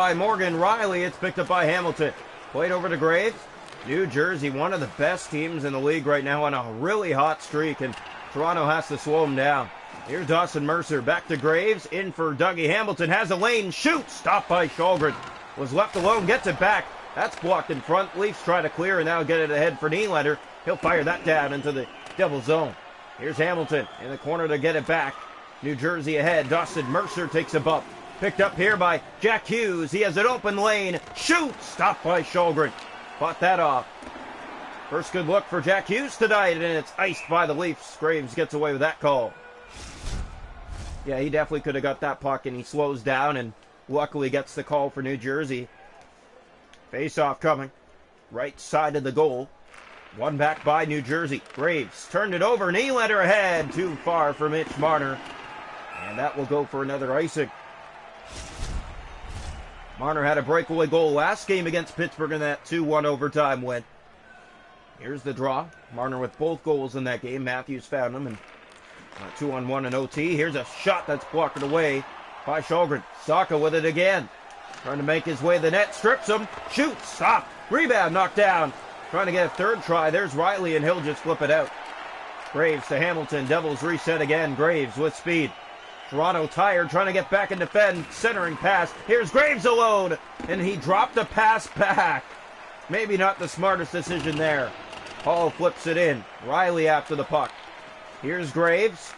by Morgan Riley. It's picked up by Hamilton. Played over to Graves. New Jersey, one of the best teams in the league right now on a really hot streak, and Toronto has to slow them down. Here's Dawson Mercer. Back to Graves. In for Dougie Hamilton. Has a lane. Shoots. Stopped by Shulgren. Was left alone. Gets it back. That's blocked in front. Leafs try to clear and now get it ahead for Nylander. He'll fire that down into the Devil zone. Here's Hamilton in the corner to get it back. New Jersey ahead. Dawson Mercer takes a bump. Picked up here by Jack Hughes. He has an open lane. Shoots. Stopped by Shulgren. Fought that off. First good look for Jack Hughes tonight, and it's iced by the Leafs. Graves gets away with that call. Yeah, he definitely could have got that puck, and he slows down and luckily gets the call for New Jersey. Face-off coming. Right side of the goal. One back by New Jersey. Graves turned it over. Nylander ahead. Too far for Mitch Marner. And that will go for another icing. Marner had a breakaway goal last game against Pittsburgh in that 2-1 overtime win. Here's the draw. Marner with both goals in that game. Matthews found him, and 2-on-1 in OT. Here's a shot that's blocked away by Shulgren. Saka with it again. Trying to make his way to the net. Strips him. Shoots. Stop. Rebound. Knocked down. Trying to get a third try. There's Riley, and he'll just flip it out. Graves to Hamilton. Devils reset again. Graves with speed. Toronto tired, trying to get back and defend. Centering pass. Here's Graves alone, and he dropped a pass back. Maybe not the smartest decision there. Hall flips it in. Riley after the puck. Here's Graves.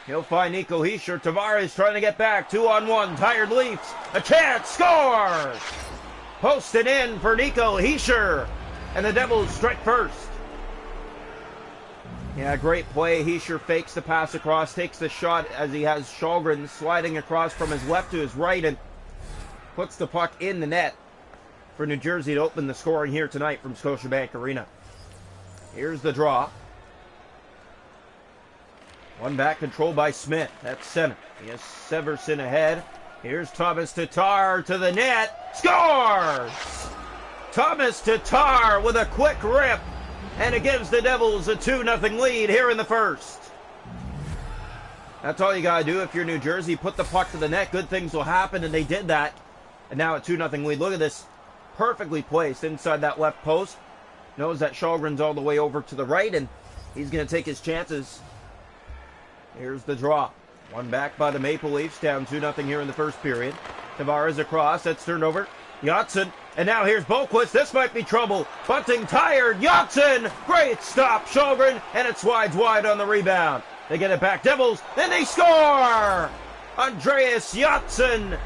He'll find Nico Hischier. Tavares trying to get back. 2-on-1. Tired Leafs. A chance. Scores! Posted in for Nico Hischier. And the Devils strike first. Yeah, great play. Hischier fakes the pass across, takes the shot as he has Shulgren sliding across from his left to his right and puts the puck in the net for New Jersey to open the scoring here tonight from Scotiabank Arena. Here's the draw. One back controlled by Smith. That's center. He has Severson ahead. Here's Thomas Tatar to the net. Scores! Thomas Tatar with a quick rip. And it gives the Devils a 2-0 lead here in the first. That's all you got to do if you're New Jersey. Put the puck to the net. Good things will happen, and they did that. And now a 2-0 lead. Look at this. Perfectly placed inside that left post. Knows that Shulgren's all the way over to the right, and he's going to take his chances. Here's the draw. One back by the Maple Leafs. Down 2-0 here in the first period. Tavares across. That's turned over. Yotson. And now here's Boquist. This might be trouble. Bunting tired. Yotson. Great stop. Shulgren. And it slides wide on the rebound. They get it back. Devils. Then they score. Andreas Yotson.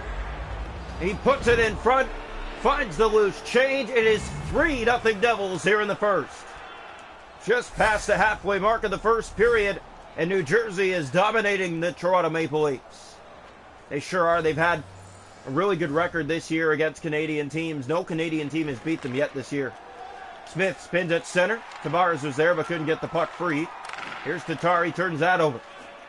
He puts it in front. Finds the loose change. It is 3-0 Devils here in the first. Just past the halfway mark of the first period. And New Jersey is dominating the Toronto Maple Leafs. They sure are. They've had a really good record this year against Canadian teams. No Canadian team has beat them yet this year. Smith spins at center. Tavares was there but couldn't get the puck free. Here's Tatar. He turns that over.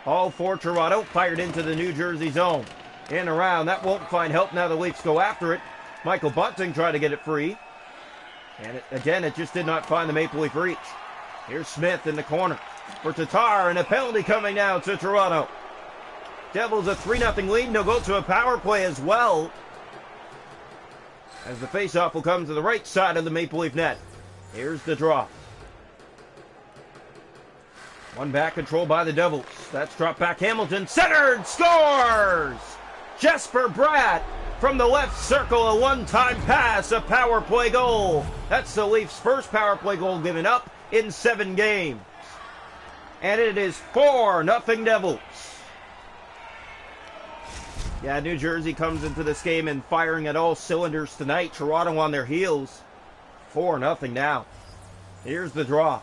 All for Toronto. Fired into the New Jersey zone. In around. That won't find help now the Leafs go after it. Michael Bunting tried to get it free. And again, it just did not find the Maple Leaf reach. Here's Smith in the corner for Tatar. And a penalty coming now to Toronto. Devils a 3-0 lead, and they'll go to a power play as well. As the faceoff will come to the right side of the Maple Leaf net. Here's the draw. One back controlled by the Devils. That's dropped back. Hamilton centered. Scores! Jesper Bratt from the left circle. A one-time pass. A power play goal. That's the Leafs' first power play goal given up in 7 games. And it is 4-0 Devils. Yeah, New Jersey comes into this game and firing at all cylinders tonight. Toronto on their heels. 4-0 now. Here's the draw.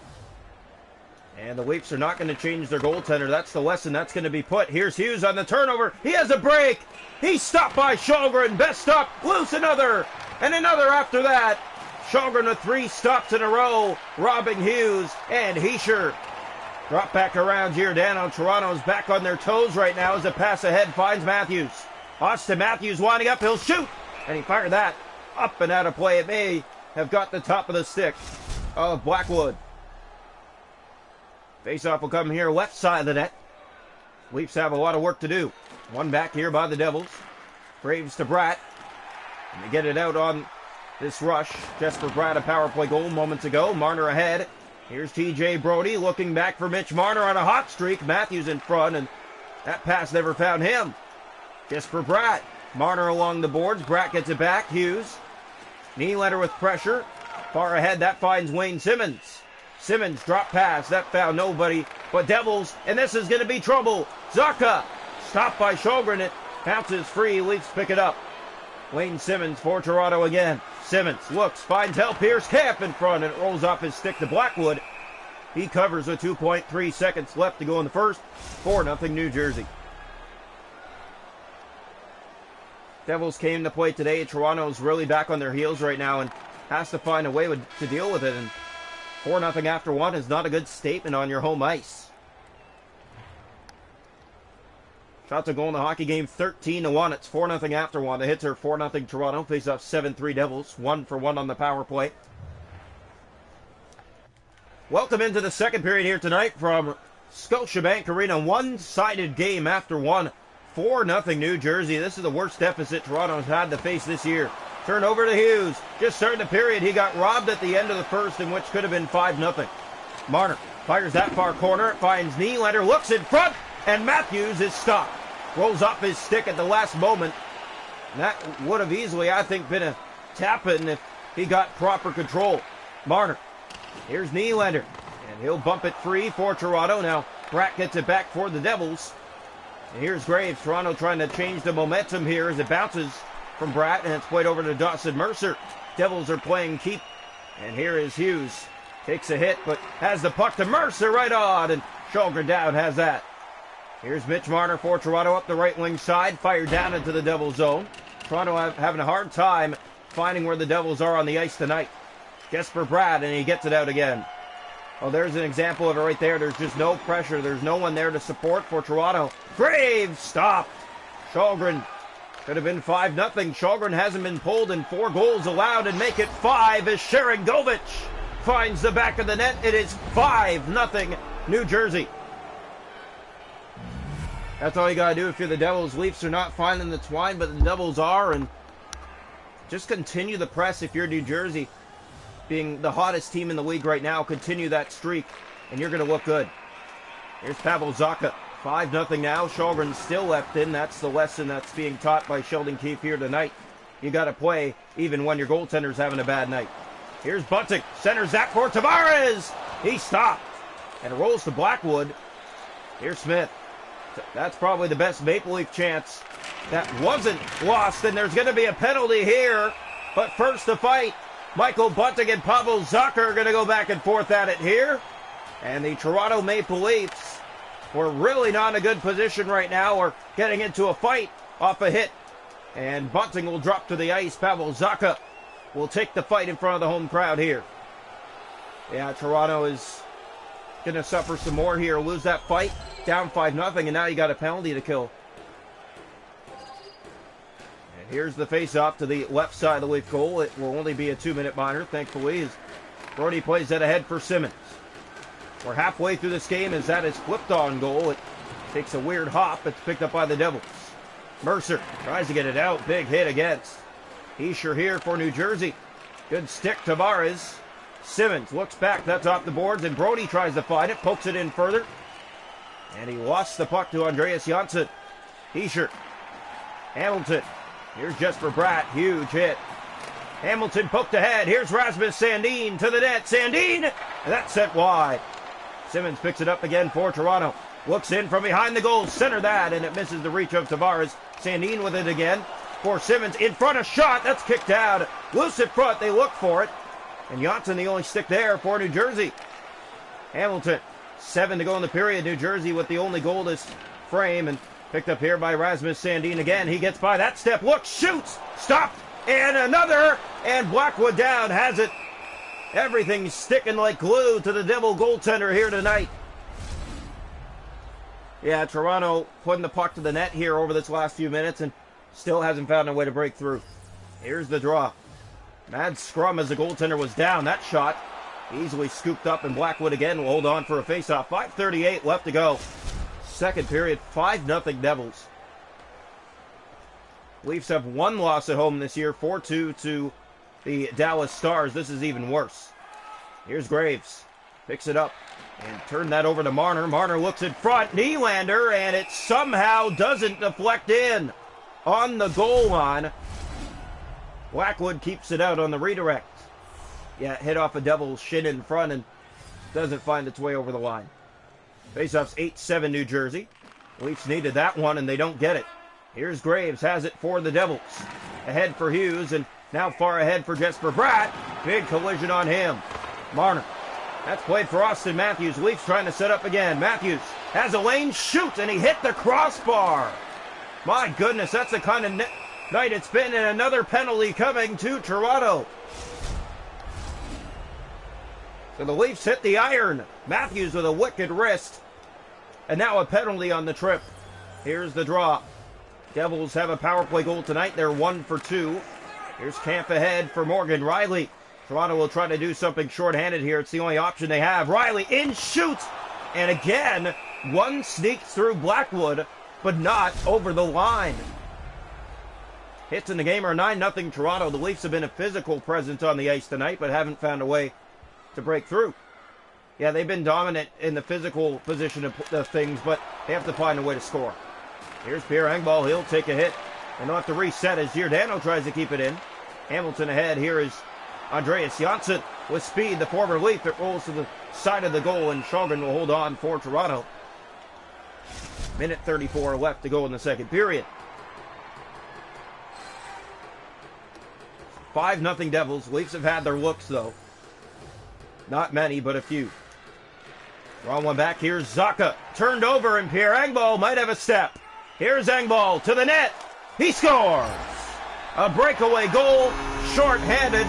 And the Leafs are not going to change their goaltender. That's the lesson that's going to be put. Here's Hughes on the turnover. He has a break. He's stopped by Shulgren. Best stop. Loose another. And another after that. Shulgren with 3 stops in a row. Robbing Hughes and Hischier. Drop back around Giordano. Toronto's back on their toes right now as a pass ahead finds Matthews. Austin Matthews winding up. He'll shoot. And he fired that up and out of play. It may have got the top of the stick of Blackwood. Faceoff will come here left side of the net. Leafs have a lot of work to do. One back here by the Devils. Graves to Bratt. And they get it out on this rush. Jesper Bratt, a power play goal moments ago. Marner ahead. Here's TJ Brody looking back for Mitch Marner on a hot streak. Matthews in front, and that pass never found him. Jesper Bratt. Marner along the boards. Bratt gets it back. Hughes. Nylander with pressure. Far ahead, that finds Wayne Simmons. Simmons drop pass. That found nobody but Devils, and this is going to be trouble. Zacha. Stopped by Sjogren. It bounces free. Leafs pick it up. Wayne Simmons for Toronto again. Simmons looks, finds Hal Pierce Camp in front, and it rolls off his stick to Blackwood. He covers with 2.3 seconds left to go in the first. 4-0 New Jersey. Devils came to play today. Toronto's really back on their heels right now and has to find a way to deal with it. And 4-0 after one is not a good statement on your home ice. Shots a goal in the hockey game, 13-1. It's 4-0 after one. The hits are 4-0 Toronto. Face off 7-3 Devils. 1-for-1 on the power play. Welcome into the second period here tonight from Scotiabank Arena. One-sided game after one. 4-0 New Jersey. This is the worst deficit Toronto's had to face this year. Turn over to Hughes. Just starting the period. He got robbed at the end of the first, in which could have been 5-0. Marner fires that far corner. Finds Nylander. Looks in front. And Matthews is stopped. Rolls off his stick at the last moment. And that would have easily, I think, been a tap-in if he got proper control. Marner. Here's Nylander. And he'll bump it free for Toronto. Now, Bratt gets it back for the Devils. And here's Graves. Toronto trying to change the momentum here as it bounces from Bratt. And it's played over to Dawson Mercer. Devils are playing keep. And here is Hughes. Takes a hit, but has the puck to Mercer right on. And Sjogren down has that. Here's Mitch Marner for Toronto up the right wing side. Fired down into the Devils zone. Toronto having a hard time finding where the Devils are on the ice tonight. Jesper Bratt, and he gets it out again. Well, there's an example of it right there. There's just no pressure. There's no one there to support for Toronto. Graves stopped. Sjogren. Could have been 5-0. Sjogren hasn't been pulled, and 4 goals allowed, and make it 5 as Sharangovich finds the back of the net. It is 5-0 New Jersey. That's all you got to do if you're the Devils. Leafs are not finding the twine, but the Devils are. And just continue the press if you're New Jersey. Being the hottest team in the league right now, continue that streak, and you're going to look good. Here's Pavel Zacha. 5-0 now. Sjogren still left in. That's the lesson that's being taught by Sheldon Keefe here tonight. You got to play even when your goaltender's having a bad night. Here's Bunting. Centers that for Tavares. He stopped. And it rolls to Blackwood. Here's Smith. That's probably the best Maple Leaf chance that wasn't lost, and there's going to be a penalty here. But first the fight. Michael Bunting and Pavel Zacha are going to go back and forth at it here. And the Toronto Maple Leafs were really not in a good position right now. We're getting into a fight off a hit. And Bunting will drop to the ice. Pavel Zacha will take the fight in front of the home crowd here. Yeah, Toronto is going to suffer some more here. Lose that fight. Down 5-0, and now you got a penalty to kill. And here's the face-off to the left side of the Leaf goal. It will only be a 2-minute minor, thankfully, as Brody plays that ahead for Simmons. We're halfway through this game as that is flipped on goal. It takes a weird hop. It's picked up by the Devils. Mercer tries to get it out. Big hit against Hischier here for New Jersey. Good stick, Tavares. Simmons looks back. That's off the boards, and Brody tries to find it. Pokes it in further. And he lost the puck to Andreas Janssen. Hischier. Hamilton. Here's Jesper Bratt. Huge hit. Hamilton poked ahead. Here's Rasmus Sandin to the net. Sandin! And that's sent wide. Simmons picks it up again for Toronto. Looks in from behind the goal. Center that, and it misses the reach of Tavares. Sandin with it again for Simmons. In front, a shot. That's kicked out. Loose in front. They look for it. And Janssen the only stick there for New Jersey. Hamilton. 7 to go in the period. New Jersey with the only goal this frame, and picked up here by Rasmus Sandin again. He gets by that step. Looks, shoots, stopped, and another. And Blackwood down has it. Everything's sticking like glue to the Devil goaltender here tonight. Yeah, Toronto putting the puck to the net here over this last few minutes and still hasn't found a way to break through. Here's the draw. Mad scrum as the goaltender was down. That shot easily scooped up, and Blackwood again will hold on for a faceoff. 5:38 left to go. Second period, 5-0 Devils. Leafs have one loss at home this year, 4-2 to the Dallas Stars. This is even worse. Here's Graves. Picks it up and turn that over to Marner. Marner looks in front. Nylander, and it somehow doesn't deflect in on the goal line. Blackwood keeps it out on the redirect. Yeah, hit off a Devil's shin in front and doesn't find its way over the line. Faceoff's 8-7 New Jersey. Leafs needed that one and they don't get it. Here's Graves, has it for the Devils. Ahead for Hughes and now far ahead for Jesper Bratt. Big collision on him. Marner. That's played for Austin Matthews. Leafs trying to set up again. Matthews has a lane, shoots, and he hit the crossbar. My goodness, that's the kind of night it's been, and another penalty coming to Toronto. So the Leafs hit the iron. Matthews with a wicked wrist. And now a penalty on the trip. Here's the draw. Devils have a power play goal tonight. They're 1 for 2. Here's Camp ahead for Morgan Rielly. Toronto will try to do something shorthanded here. It's the only option they have. Rielly in, shoots. And again, one sneaks through Blackwood, but not over the line. Hits in the game are 9-0 Toronto. The Leafs have been a physical presence on the ice tonight, but haven't found a way to break through. Yeah, they've been dominant in the physical position of things, but they have to find a way to score. Here's Pierre Engvall. He'll take a hit, and they'll have to reset as Giordano tries to keep it in. Hamilton ahead. Here is Andreas Janssen with speed. The former Leaf. It rolls to the side of the goal, and Sjögren will hold on for Toronto. Minute 34 left to go in the second period. 5-0 Devils. Leafs have had their looks, though. Not many, but a few. Wrong one back. Here's Zacha. Turned over, and Pierre Engvall might have a step. Here's Engvall to the net. He scores! A breakaway goal, short-handed.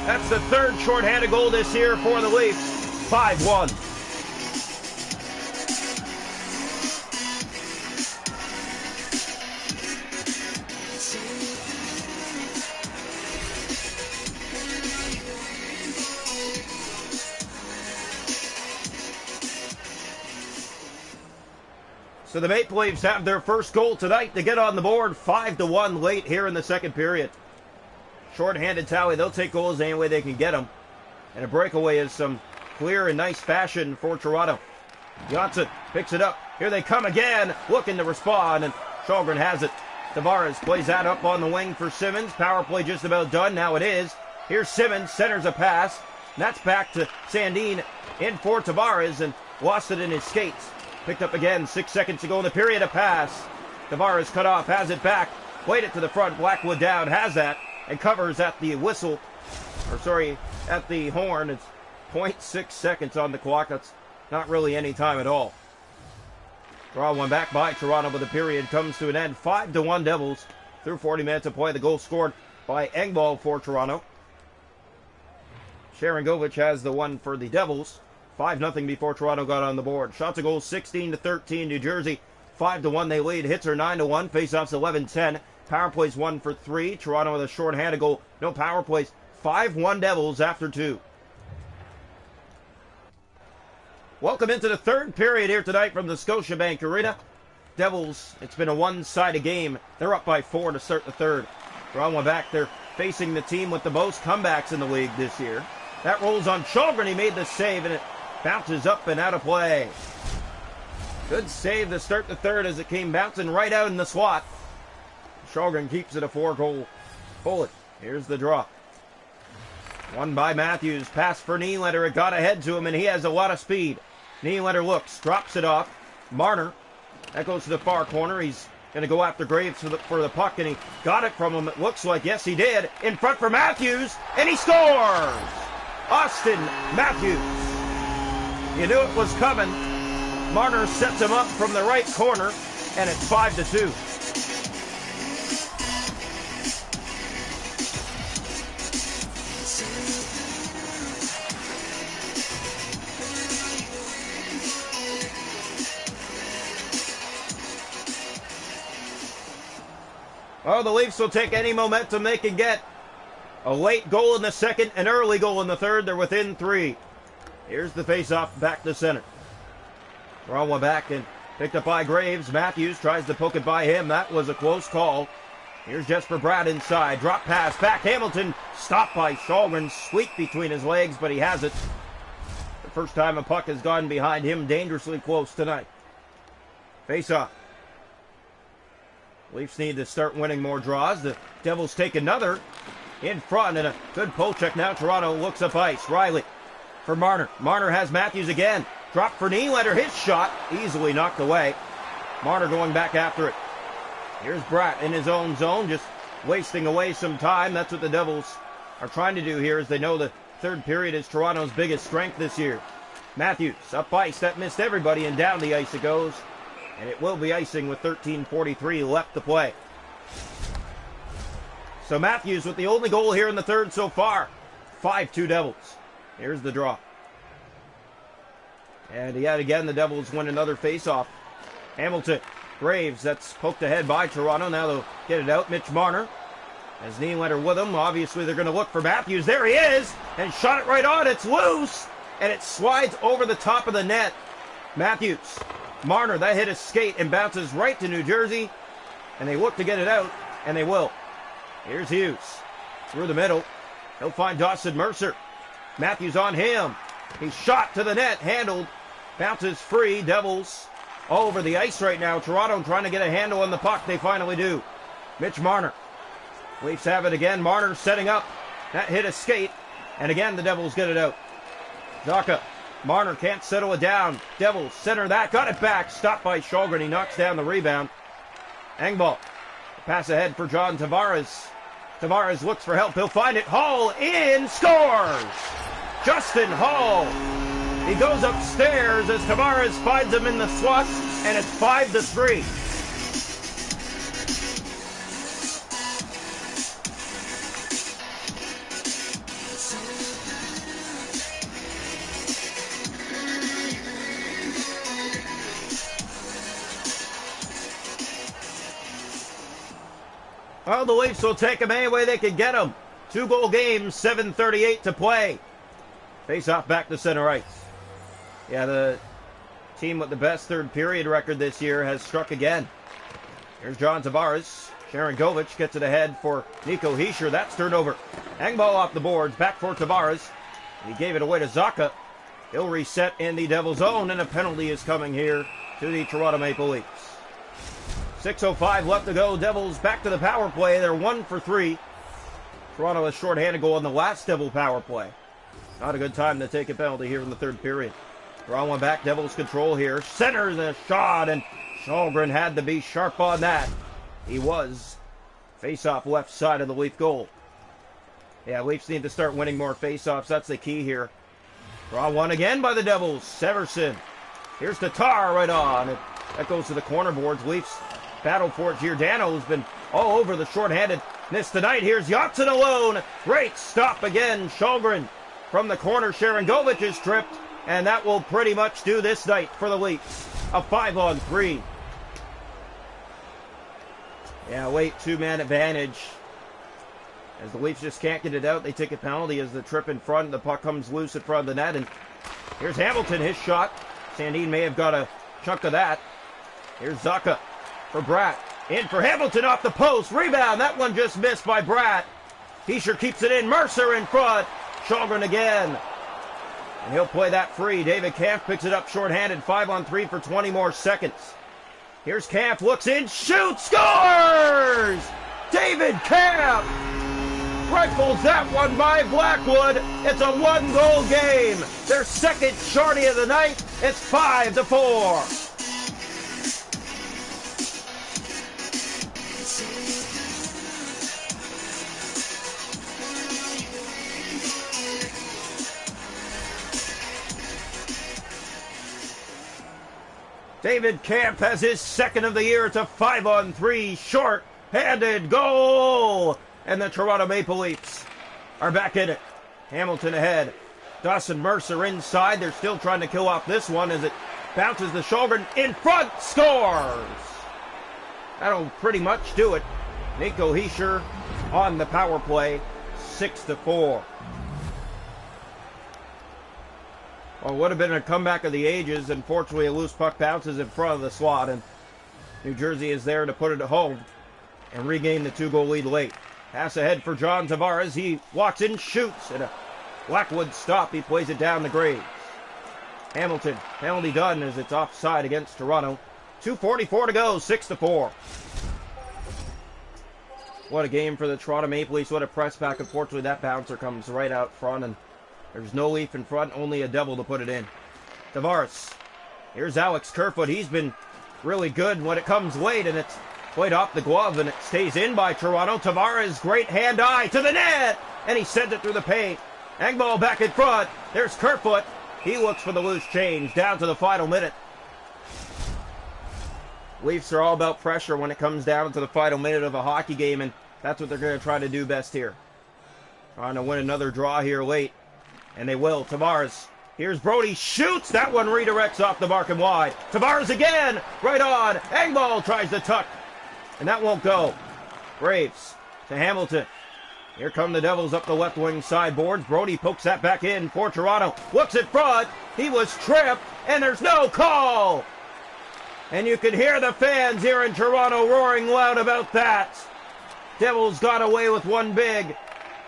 That's the third short-handed goal this year for the Leafs. 5-1. So the Maple Leafs have their first goal tonight to get on the board, 5-1 late here in the second period. Short-handed tally, they'll take goals any way they can get them. And a breakaway is some clear and nice fashion for Toronto. Janssen picks it up. Here they come again, looking to respond, and Sjögren has it. Tavares plays that up on the wing for Simmons. Power play just about done, now it is. Here's Simmons, centers a pass. And that's back to Sandin in for Tavares, and lost it in his skates. Picked up again, 6 seconds to go in the period. A pass. Tavares cut off, has it back. Played it to the front. Blackwood down, has that. And covers at the whistle. At the horn. It's 0.6 seconds on the clock. That's not really any time at all. Draw one back by Toronto, but the period comes to an end. 5-1 Devils through 40 minutes of play. The goal scored by Engvall for Toronto. Sharangovich has the one for the Devils. 5-0 before Toronto got on the board. Shots a goal 16-13 New Jersey. 5-1 they lead. Hits are 9-1. Faceoffs 11-10. Power plays 1 for 3. Toronto with a short-handed goal. No power plays. 5-1 Devils after 2. Welcome into the third period here tonight from the Scotiabank Arena. Devils, it's been a one-sided game. They're up by 4 to start the third. Draw one back. They're facing the team with the most comebacks in the league this year. That rolls on Sjögren. He made the save, and it bounces up and out of play. Good save to start the third as it came bouncing right out in the slot. Sjögren keeps it a 4-goal bullet. Here's the draw. Won by Matthews. Pass for Nylander. It got ahead to him, and he has a lot of speed. Nylander looks, drops it off. Marner. That goes to the far corner. He's going to go after Graves for the puck, and he got it from him. It looks like, yes, he did. In front for Matthews, and he scores! Austin Matthews. You knew it was coming. Marner sets him up from the right corner, and it's 5-2. Well, the Leafs will take any momentum they can get. A late goal in the second, an early goal in the third. They're within 3. Here's the face-off back to center. Draw one back and picked up by Graves. Matthews tries to poke it by him. That was a close call. Here's Jesper Bratt inside. Drop pass. Back Hamilton. Stopped by Shalgren. Sweep between his legs, but he has it. The first time a puck has gone behind him dangerously close tonight. Face off. Leafs need to start winning more draws. The Devils take another in front, and a good poke check now. Toronto looks up ice. Riley for Marner. Marner has Matthews again. Drop for Nylander. His shot easily knocked away. Marner going back after it. Here's Bratt in his own zone, just wasting away some time. That's what the Devils are trying to do here, as they know the third period is Toronto's biggest strength this year. Matthews up ice. That missed everybody, and down the ice it goes. And it will be icing with 13:43 left to play. So Matthews with the only goal here in the third so far. 5-2 Devils. Here's the draw. And yet again, the Devils win another face-off. Hamilton, Graves, that's poked ahead by Toronto. Now they'll get it out. Mitch Marner has Nylander with him. Obviously, they're going to look for Matthews. There he is, and shot it right on. It's loose, and it slides over the top of the net. Matthews. Marner, that hit his skate and bounces right to New Jersey. And they look to get it out, and they will. Here's Hughes. Through the middle. He'll find Dawson Mercer. Matthews on him. He's shot to the net, handled. Bounces free. Devils all over the ice right now. Toronto trying to get a handle on the puck. They finally do. Mitch Marner. Leafs have it again. Marner setting up. That hit a skate. And again, the Devils get it out. Zaka. Marner can't settle it down. Devils center that. Got it back. Stopped by Shalgren. He knocks down the rebound. Engvall. Pass ahead for John Tavares. Tavares looks for help. He'll find it. Hall in. Scores! Justin Hall. He goes upstairs as Tavares finds him in the slot. And it's 5-3. Well, the Leafs will take him any way they can get him. 2-goal game, 7:38 to play. Face off back to center ice. Yeah, the team with the best third period record this year has struck again. Here's John Tavares. Sharon Govich gets it ahead for Nico Hischier. That's turned over. Engvall off the boards. Back for Tavares. He gave it away to Zaka. He'll reset in the Devils' zone, and a penalty is coming here to the Toronto Maple Leafs. 6:05 left to go. Devils back to the power play. They're 1 for 3. Toronto has shorthanded goal on the last Devil power play. Not a good time to take a penalty here in the third period. Draw one back. Devils control here. Centers the shot, and Shalgren had to be sharp on that. He was. Face-off left side of the Leaf goal. Yeah, Leafs need to start winning more face-offs. That's the key here. Draw one again by the Devils. Severson. Here's Tatar right on. That goes to the corner boards. Leafs battle for it. Giordano's been all over the shorthandedness tonight. Here's Yotson alone. Great stop again. Shalgren from the corner. Sharon Govich is tripped, and that will pretty much do this night for the Leafs. A 5-on-3. Yeah, late 2-man advantage. As the Leafs just can't get it out, they take a penalty as the trip in front. The puck comes loose in front of the net, and here's Hamilton. His shot. Sandin may have got a chunk of that. Here's Zaka for Bratt. In for Hamilton off the post. Rebound. That one just missed by Bratt. Hischier keeps it in. Mercer in front. Shalgren again. And he'll play that free. David Kampf picks it up shorthanded. 5-on-3 for 20 more seconds. Here's Kampf. Looks in. Shoots. Scores! David Kampf rifles that one by Blackwood. It's a 1-goal game. Their second shorty of the night. It's 5-4. David Kampf has his second of the year. It's a 5-on-3 short-handed goal. And the Toronto Maple Leafs are back in it. Hamilton ahead. Dawson Mercer inside. They're still trying to kill off this one as it bounces to Shalgren. In front. Scores. That'll pretty much do it. Nico Hischier on the power play. 6-4. Well, it would have been a comeback of the ages. Unfortunately, a loose puck bounces in front of the slot, and New Jersey is there to put it home. and regain the 2-goal lead late. Pass ahead for John Tavares. He walks in, shoots, and a Blackwood stop. He plays it down to Graves. Hamilton, penalty done as it's offside against Toronto. 2:44 to go, 6-4. What a game for the Toronto Maple Leafs. What a press back. Unfortunately, that bouncer comes right out front, and there's no Leaf in front, only a Devil to put it in. Tavares. Here's Alex Kerfoot. He's been really good when it comes late, and it's played off the glove, and it stays in by Toronto. Tavares, great hand-eye to the net, and he sends it through the paint. Engvall back in front. There's Kerfoot. He looks for the loose change down to the final minute. Leafs are all about pressure when it comes down to the final minute of a hockey game, and that's what they're going to try to do best here. Trying to win another draw here late, and they will. Tavares. Here's Brody. Shoots. That one redirects off the mark and wide. Tavares again. Right on. Engvall tries to tuck, and that won't go. Graves to Hamilton. Here come the Devils up the left wing sideboards. Brody pokes that back in for Toronto. Looks in front. He was tripped, and there's no call. And you can hear the fans here in Toronto roaring loud about that. Devils got away with one big,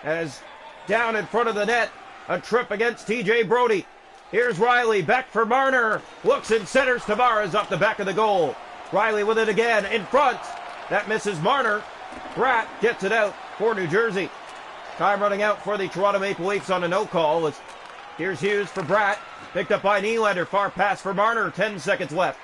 as down in front of the net, a trip against TJ Brody. Here's Riley, back for Marner. Looks and centers Tavares off the back of the goal. Riley with it again, in front. That misses Marner. Bratt gets it out for New Jersey. Time running out for the Toronto Maple Leafs on a no call. Here's Hughes for Bratt. Picked up by Nylander. Far pass for Marner. 10 seconds left.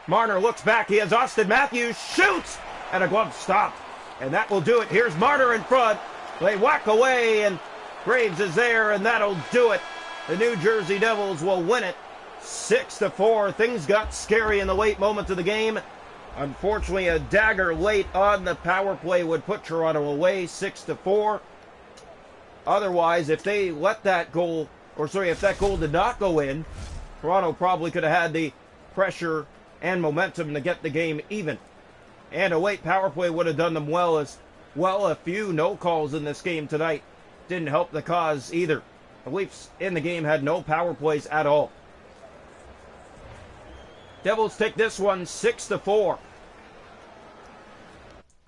Marner looks back. He has Austin Matthews. Shoots! And a glove stop. And that will do it. Here's Marner in front. They whack away, and Graves is there, and that'll do it. The New Jersey Devils will win it 6-4. Things got scary in the late moments of the game. Unfortunately, a dagger late on the power play would put Toronto away 6-4. Otherwise, if they let that goal, if that goal did not go in, Toronto probably could have had the pressure and momentum to get the game even. And a late power play would have done them well as well. A few no calls in this game tonight didn't help the cause either. The Leafs in the game had no power plays at all. Devils take this one 6-4.